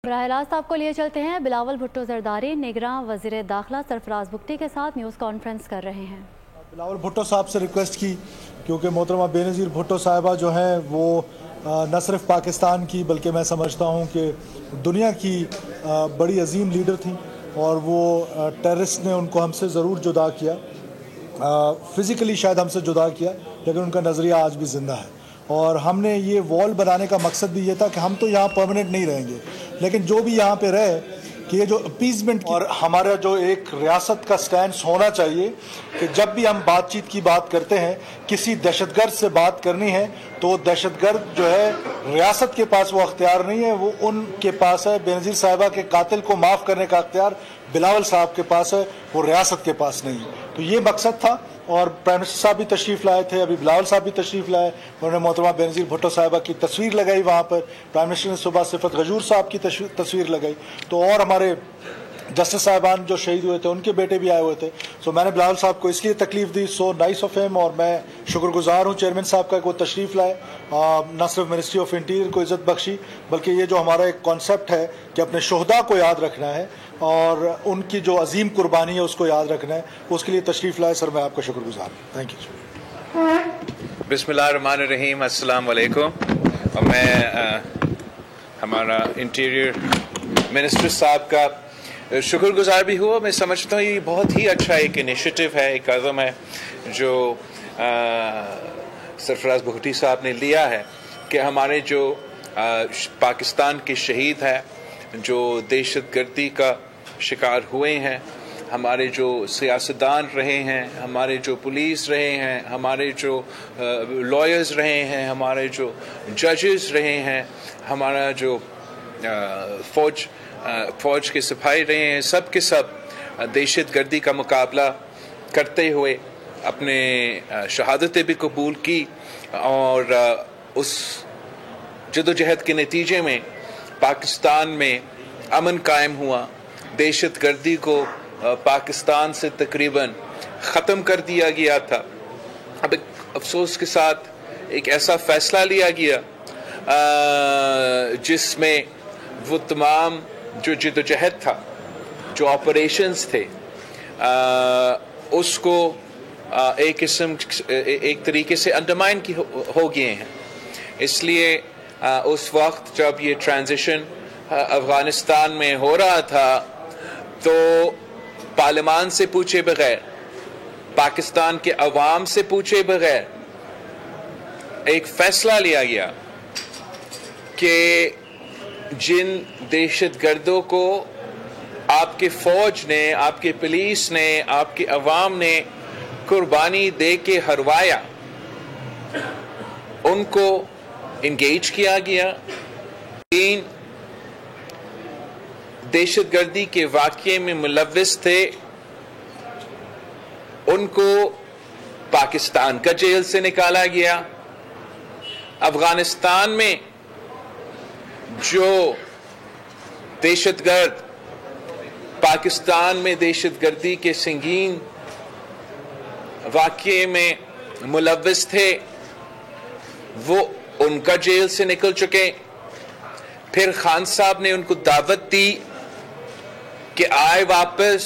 براہ راست آپ کو لیے چلتے ہیں بلاول بھٹو زرداری نگراں وزیر داخلہ سرفراز بگٹی کے ساتھ نیوز کانفرنس کر رہے ہیں۔ بلاول بھٹو صاحب سے ریکویسٹ کی کیونکہ محترمہ بے نظیر بھٹو صاحبہ جو ہیں وہ نہ صرف پاکستان کی بلکہ میں سمجھتا ہوں کہ دنیا کی بڑی عظیم لیڈر تھیں، اور وہ ٹیررسٹ نے ان کو ہم سے ضرور جدا کیا، فزیکلی شاید ہم سے جدا کیا، لیکن ان کا نظریہ آج بھی زندہ ہے۔ اور ہم نے یہ وال بنانے کا مقصد بھی یہ تھا کہ ہم تو یہاں پرماننٹ نہیں رہیں گے، لیکن جو بھی یہاں پہ رہے کہ یہ جو اپیزمنٹ اور ہمارا جو ایک ریاست کا سٹینس ہونا چاہیے کہ جب بھی ہم بات چیت کی بات کرتے ہیں، کسی دہشت گرد سے بات کرنی ہے تو دہشت گرد جو ہے ریاست کے پاس وہ اختیار نہیں ہے، وہ ان کے پاس ہے۔ بے نظیر صاحبہ کے قاتل کو معاف کرنے کا اختیار بلاول صاحب کے پاس ہے، وہ ریاست کے پاس نہیں ہے۔ تو یہ مقصد تھا، اور پرائم منسٹر صاحب بھی تشریف لائے تھے، ابھی بلاول صاحب بھی تشریف لائے، انہوں نے محترمہ بے نظیر بھٹو صاحبہ کی تصویر لگائی وہاں پر، پرائم منسٹر نے صبح صفت غجور صاحب کی تصویر لگائی، تو اور ہمارے جسٹس صاحبان جو شہید ہوئے تھے ان کے بیٹے بھی آئے ہوئے تھے۔ سو میں نے بلاول صاحب کو اس لیے تکلیف دی، سو نائس آف ہیم، اور میں شکر گزار ہوں چیئرمین صاحب کا کہ وہ تشریف لائے، نہ صرف منسٹری آف انٹیریئر کو عزت بخشی بلکہ یہ جو ہمارا ایک کانسیپٹ ہے کہ اپنے شہداء کو یاد رکھنا ہے اور ان کی جو عظیم قربانی ہے اس کو یاد رکھنا ہے، اس کے لیے تشریف لائے۔ سر میں آپ کا شکر گزار ہوں، تھینک یو۔ بسم اللہ الرحمن الرحیم، السلام علیکم۔ اور میں ہمارا انٹیریئر منسٹر صاحب کا شکر گزار بھی ہوا۔ میں سمجھتا ہوں یہ بہت ہی اچھا ایک انیشیٹو ہے، ایک قدم ہے جو سرفراز بگٹی صاحب نے لیا ہے کہ ہمارے جو پاکستان کے شہید ہیں، جو دہشت گردی کا شکار ہوئے ہیں، ہمارے جو سیاستدان رہے ہیں، ہمارے جو پولیس رہے ہیں، ہمارے جو لائرز رہے ہیں، ہمارے جو ججز رہے ہیں، ہمارا جو فوج کے سپاہی رہے ہیں، سب کے سب دہشت گردی کا مقابلہ کرتے ہوئے اپنے شہادتیں بھی قبول کی، اور اس جدوجہد کے نتیجے میں پاکستان میں امن قائم ہوا، دہشت گردی کو پاکستان سے تقریباً ختم کر دیا گیا تھا۔ اب ایک افسوس کے ساتھ ایک ایسا فیصلہ لیا گیا جس میں وہ تمام جو جدوجہد تھا، جو آپریشنز تھے، اس کو ایک طریقے سے انڈرمائن ہو گئے ہیں۔ اس لیے اس وقت جب یہ ٹرانزیشن افغانستان میں ہو رہا تھا تو پارلیمان سے پوچھے بغیر، پاکستان کے عوام سے پوچھے بغیر ایک فیصلہ لیا گیا کہ جن دہشت گردوں کو آپ کے فوج نے، آپ کے پولیس نے، آپ کے عوام نے قربانی دے کے ہروایا، ان کو انگیج کیا گیا۔ دہشت گردی کے واقعے میں ملوث تھے، ان کو پاکستان کا جیل سے نکالا گیا۔ افغانستان میں جو دہشت گرد پاکستان میں دہشت گردی کے سنگین واقعے میں ملوث تھے، وہ ان کا جیل سے نکل چکے۔ پھر خان صاحب نے ان کو دعوت دی کہ آئے واپس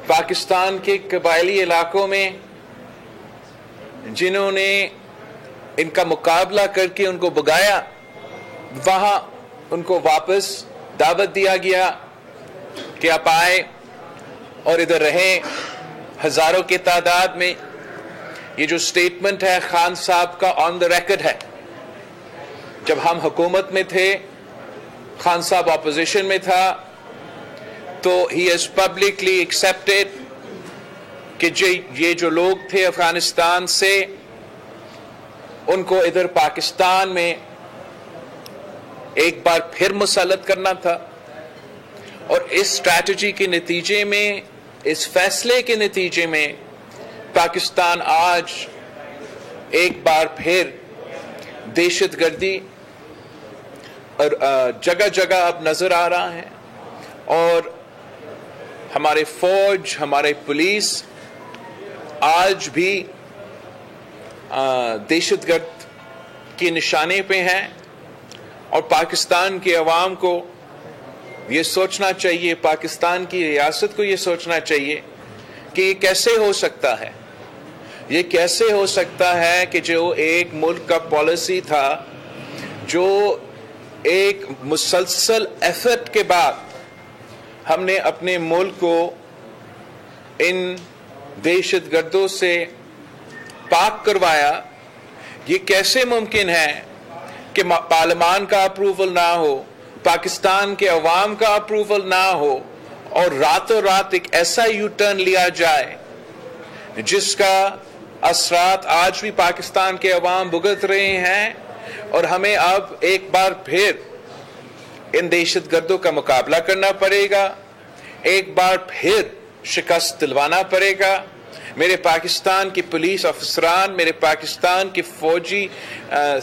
پاکستان کے قبائلی علاقوں میں، جنہوں نے ان کا مقابلہ کر کے ان کو بھگایا، وہاں ان کو واپس دعوت دیا گیا کہ آپ آئے اور ادھر رہیں ہزاروں کی تعداد میں۔ یہ جو سٹیٹمنٹ ہے خان صاحب کا آن دا ریکارڈ ہے۔ جب ہم حکومت میں تھے، خان صاحب اپوزیشن میں تھا، تو he has publicly accepted کہ یہ جو لوگ تھے افغانستان سے، ان کو ادھر پاکستان میں ایک بار پھر مسلط کرنا تھا۔ اور اس اسٹریٹجی کے نتیجے میں، اس فیصلے کے نتیجے میں، پاکستان آج ایک بار پھر دہشت گردی اور جگہ جگہ اب نظر آ رہا ہے، اور ہمارے فوج، ہمارے پولیس آج بھی دہشت گرد کے نشانے پہ ہیں، اور پاکستان کے عوام کو یہ سوچنا چاہیے, پاکستان کی ریاست کو یہ سوچنا چاہیے کہ یہ کیسے ہو سکتا ہے, یہ کیسے ہو سکتا ہے کہ جو ایک ملک کا پالیسی تھا, جو ایک مسلسل ایفرٹ کے بعد ہم نے اپنے ملک کو ان دہشت گردوں سے پاک کروایا, یہ کیسے ممکن ہے کہ پارلیمان کا اپروول نہ ہو, پاکستان کے عوام کا اپروول نہ ہو, اور راتوں رات ایک ایسا یو ٹرن لیا جائے جس کا اثرات آج بھی پاکستان کے عوام بھگت رہے ہیں, اور ہمیں اب ایک بار پھر ان دہشت گردوں کا مقابلہ کرنا پڑے گا, ایک بار پھر شکست دلوانا پڑے گا. میرے پاکستان کے پولیس افسران, میرے پاکستان کے فوجی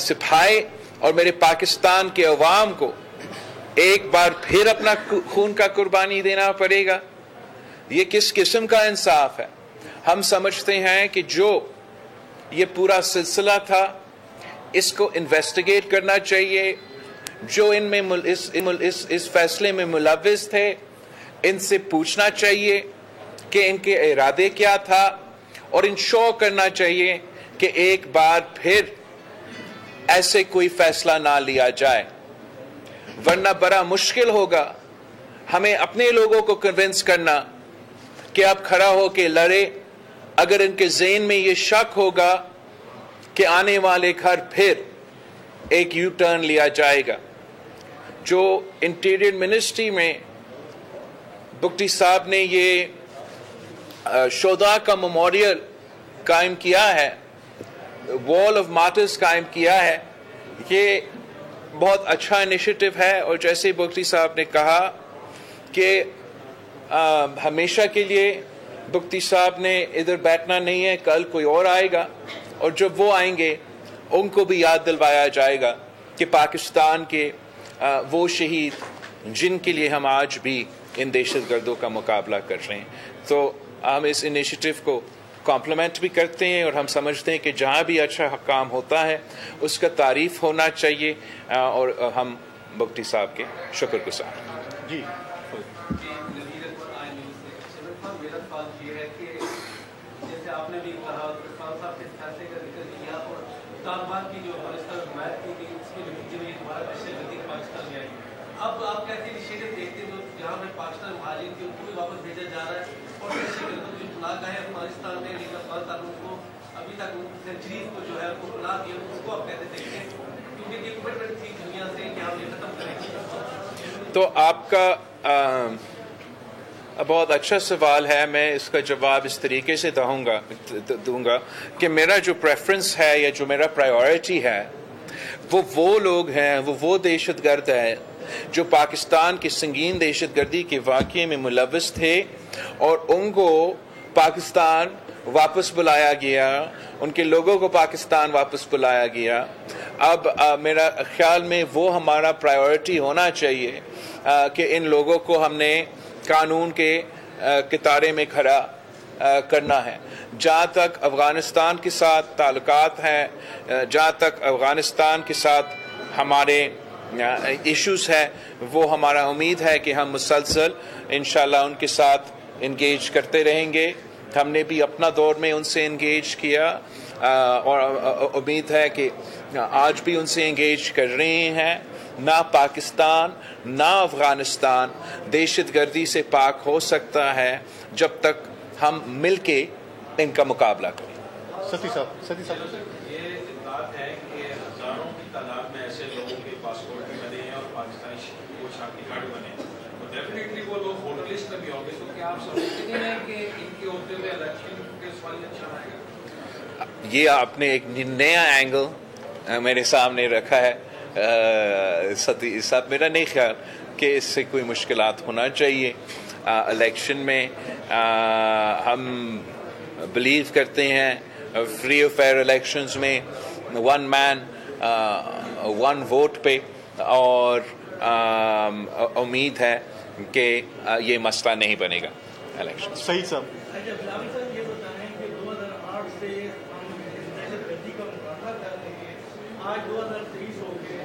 سپاہی اور میرے پاکستان کے عوام کو ایک بار پھر اپنا خون کا قربانی دینا پڑے گا. یہ کس قسم کا انصاف ہے؟ ہم سمجھتے ہیں کہ جو یہ پورا سلسلہ تھا اس کو انویسٹیگیٹ کرنا چاہیے, جو ان میں اس فیصلے میں ملوث تھے ان سے پوچھنا چاہیے کہ ان کے ارادے کیا تھا, اور انشور کرنا چاہیے کہ ایک بار پھر ایسے کوئی فیصلہ نہ لیا جائے, ورنہ بڑا مشکل ہوگا ہمیں اپنے لوگوں کو کنونس کرنا کہ آپ کھڑا ہو کے لڑے, اگر ان کے ذہن میں یہ شک ہوگا کہ آنے والے گھر پھر ایک یو ٹرن لیا جائے گا. جو انٹیریئر منسٹری میں بگٹی صاحب نے یہ شہداء کا میموریل قائم کیا ہے, وال آف مارٹرز قائم کیا ہے, یہ بہت اچھا انیشیٹو ہے. اور جیسے بگٹی صاحب نے کہا کہ ہمیشہ کے لیے بگٹی صاحب نے ادھر بیٹھنا نہیں ہے, کل کوئی اور آئے گا, اور جب وہ آئیں گے ان کو بھی یاد دلوایا جائے گا کہ پاکستان کے وہ شہید جن کے لیے ہم آج بھی ان دہشت گردوں کا مقابلہ کر رہے ہیں. تو ہم اس انیشیٹو کو کمپلیمنٹ بھی کرتے ہیں, اور ہم سمجھتے ہیں کہ جہاں بھی اچھا کام ہوتا ہے اس کا تعریف ہونا چاہیے, اور ہم بگٹی صاحب کے شکر گزار. جی جیسے آپ نے بھی کہا صاحب کے فیصلے کا ذکر کیا, اور طالبان کی جو افغانستان میں حمایت کی گئی اس میں جو ہمارا دہشت گردی پاکستان میں آئی, اب آپ کیسے انیشیٹو دیکھتے ہیں جو جہاں پہ پاکستان مہاجرین کی ان کو بھی واپس بھیجا جا رہا ہے, اور دہشت گردوں جو پناہ گاہیں افغانستان میں لیکن افغان تعلق کو ابھی تک سینچریز کو جو ہے ان کو پناہ دیا, اس کو آپ کیسے دیکھتے ہیں, کیونکہ یہ کمٹمنٹ تھی دنیا سے کہ ہم یہ ختم کریں گے. تو آپ کا بہت اچھا سوال ہے. میں اس کا جواب اس طریقے سے دوں گا کہ میرا جو پریفرنس ہے یا جو میرا پرائیورٹی ہے وہ لوگ ہیں, وہ دہشت گرد ہیں جو پاکستان کی سنگین دہشت گردی کے واقعے میں ملوث تھے, اور ان کو پاکستان واپس بلایا گیا, ان کے لوگوں کو پاکستان واپس بلایا گیا. اب میرا خیال میں وہ ہمارا پرائیورٹی ہونا چاہیے کہ ان لوگوں کو ہم نے قانون کے کتارے میں کھڑا کرنا ہے. جہاں تک افغانستان کے ساتھ تعلقات ہیں, جہاں تک افغانستان کے ساتھ ہمارے ایشوز ہیں, وہ ہمارا امید ہے کہ ہم مسلسل انشاءاللہ ان کے ساتھ انگیج کرتے رہیں گے. ہم نے بھی اپنا دور میں ان سے انگیج کیا, اور امید ہے کہ آج بھی ان سے انگیج کر رہے ہیں. نہ پاکستان نہ افغانستان دہشت گردی سے پاک ہو سکتا ہے جب تک ہم مل کے ان کا مقابلہ کریں. ستی صاحب یہ بات ہے کہ ہزاروں کی تعداد میں ایسے لوگوں کے پاسپورٹ بھی بنے ہیں اور پاکستانی وہ شناختی کارڈ بنے ہیں, تو ڈیفینیٹلی وہ لوگ ووٹر لسٹ میں بھی ہوں گے. تو کیا آپ سمجھتے ہیں کہ ان کے ہوتے ہوئے الیکشن کے سوال اچھا آئے گا؟ یہ آپ نے ایک نیا اینگل میرے سامنے رکھا ہے ستی صاحب. میرا نہیں خیال کہ اس سے کوئی مشکلات ہونا چاہیے. الیکشن میں ہم بلیو کرتے ہیں فری اور فیئر الیکشنز میں 1 man 1 vote پہ, اور امید ہے کہ یہ مسئلہ نہیں بنے گا الیکشن. صحیح صاحب. آج 2023 ہو گئے,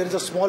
There is a small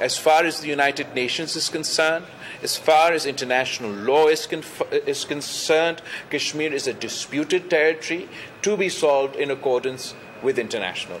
as far as the United Nations is concerned, as far as international law is concerned, Kashmir is a disputed territory to be solved in accordance with international.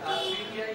PTI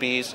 Ps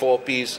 4 Ps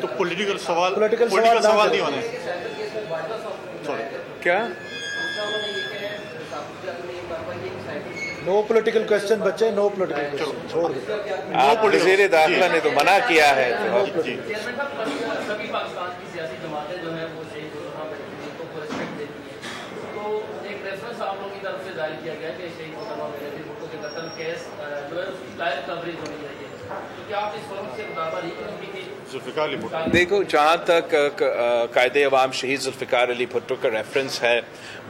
تو political سوال نہیں ہونے. کیا know political question بچے, know political question چھوڑ دیں. آپ وزیر داخلہ نے تو منع کیا ہے. سبھی پاکستان کی سیاسی جماعتیں جو ہیں وہ شہید کو ریسپیکٹ دیتی ہیں, تو ایک ریفرنس آپ لوگوں کی طرف سے ظاہر کیا گیا کہ شہید محترمہ بینظیر بھٹو کے قتل کیس جو ہے اس کی لائیو کوریج ہونی چاہیے. تو کیا آپ اس فورم سے مطالبہ نہیں کریں گے؟ دیکھو, جہاں تک قائد عوام شہید ذوالفقار علی بھٹو کا ریفرنس ہے,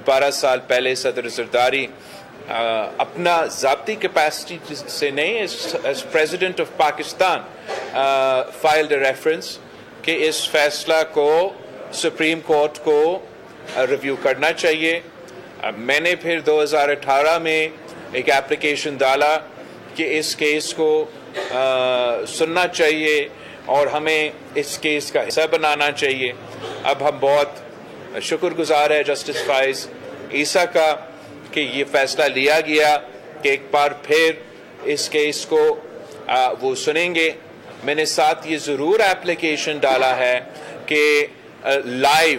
12 سال پہلے صدر زرداری اپنا ذاتی کیپیسٹی سے نہیں, as president of Pakistan filed a reference کہ اس فیصلہ کو سپریم کورٹ کو ریویو کرنا چاہیے. میں نے پھر 2018 میں ایک ایپلیکیشن ڈالا کہ اس کیس کو سننا چاہیے اور ہمیں اس کیس کا حصہ بنانا چاہیے. اب ہم بہت شکر گزار ہے جسٹس فائز عیسیٰ کا کہ یہ فیصلہ لیا گیا کہ ایک بار پھر اس کیس کو وہ سنیں گے. میں نے ساتھ یہ ضرور ایپلیکیشن ڈالا ہے کہ لائیو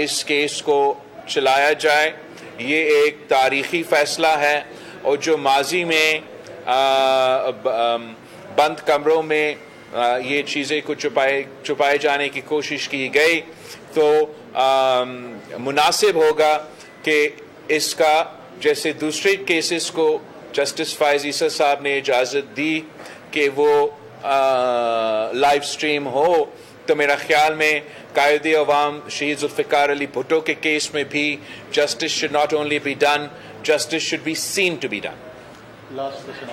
اس کیس کو چلایا جائے. یہ ایک تاریخی فیصلہ ہے, اور جو ماضی میں بند کمروں میں یہ چیزیں کو چھپائے جانے کی کوشش کی گئی, تو مناسب ہوگا کہ اس کا جیسے دوسرے کیسز کو جسٹس فائز عیسیٰ صاحب نے اجازت دی کہ وہ لائیو سٹریم ہو, تو میرا خیال میں قائد عوام شہید ذوالفقار علی بھٹو کے کیس میں بھی justice should not only be done, justice should be seen to be done. Last question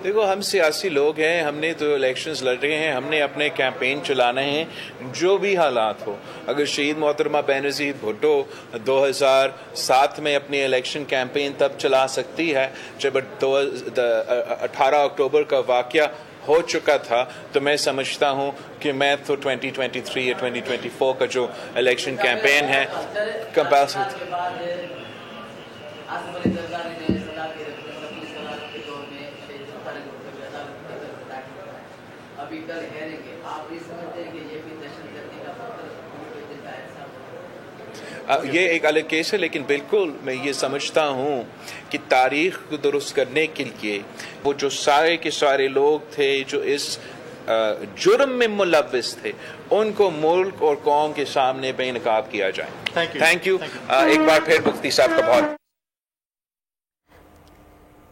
دیکھو, ہم سیاسی لوگ ہیں, ہم نے تو الیکشنز لڑ رہے ہیں, ہم نے اپنے کیمپین چلانے ہیں جو بھی حالات ہو. اگر شہید محترمہ بینظیر بھٹو 2007 میں اپنی الیکشن کیمپین تب چلا سکتی ہے جب 18 اکتوبر کا واقعہ ہو چکا تھا, تو میں سمجھتا ہوں کہ میں تو 2023 یا 2024 کا جو الیکشن کیمپین ہے یہ ایک الگ کیس ہے, لیکن بالکل میں یہ سمجھتا ہوں کہ تاریخ کو درست کرنے کے لیے وہ جو سارے کے سارے لوگ تھے جو اس جرم میں ملوث تھے, ان کو ملک اور قوم کے سامنے بے نقاب کیا جائے. تھینک یو ایک بار پھر مفتی صاحب کا بہت.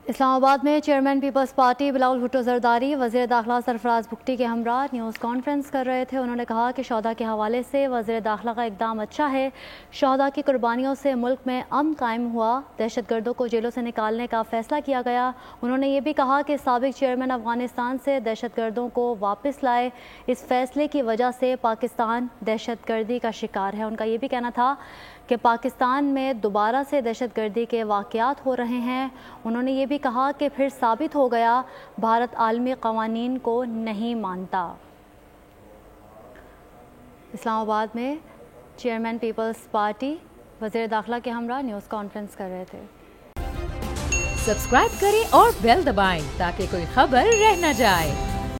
اسلام آباد میں چیئرمین پیپلز پارٹی بلاول بھٹو زرداری وزیر داخلہ سرفراز بگٹی کے ہمراہ نیوز کانفرنس کر رہے تھے. انہوں نے کہا کہ شہداء کے حوالے سے وزیر داخلہ کا اقدام اچھا ہے. شہداء کی قربانیوں سے ملک میں امن قائم ہوا, دہشت گردوں کو جیلوں سے نکالنے کا فیصلہ کیا گیا. انہوں نے یہ بھی کہا کہ سابق چیئرمین افغانستان سے دہشت گردوں کو واپس لائے. اس فیصلے کی وجہ سے پاکستان دہشت گردی کا شکار ہے. ان کا یہ بھی کہنا تھا کہ پاکستان میں دوبارہ سے دہشت گردی کے واقعات ہو رہے ہیں. انہوں نے یہ بھی کہا کہ پھر ثابت ہو گیا بھارت عالمی قوانین کو نہیں مانتا. اسلام آباد میں چیئرمین پیپلز پارٹی وزیر داخلہ کے ہمراہ نیوز کانفرنس کر رہے تھے. سبسکرائب کریں اور بیل دبائیں تاکہ کوئی خبر رہ نہ جائے.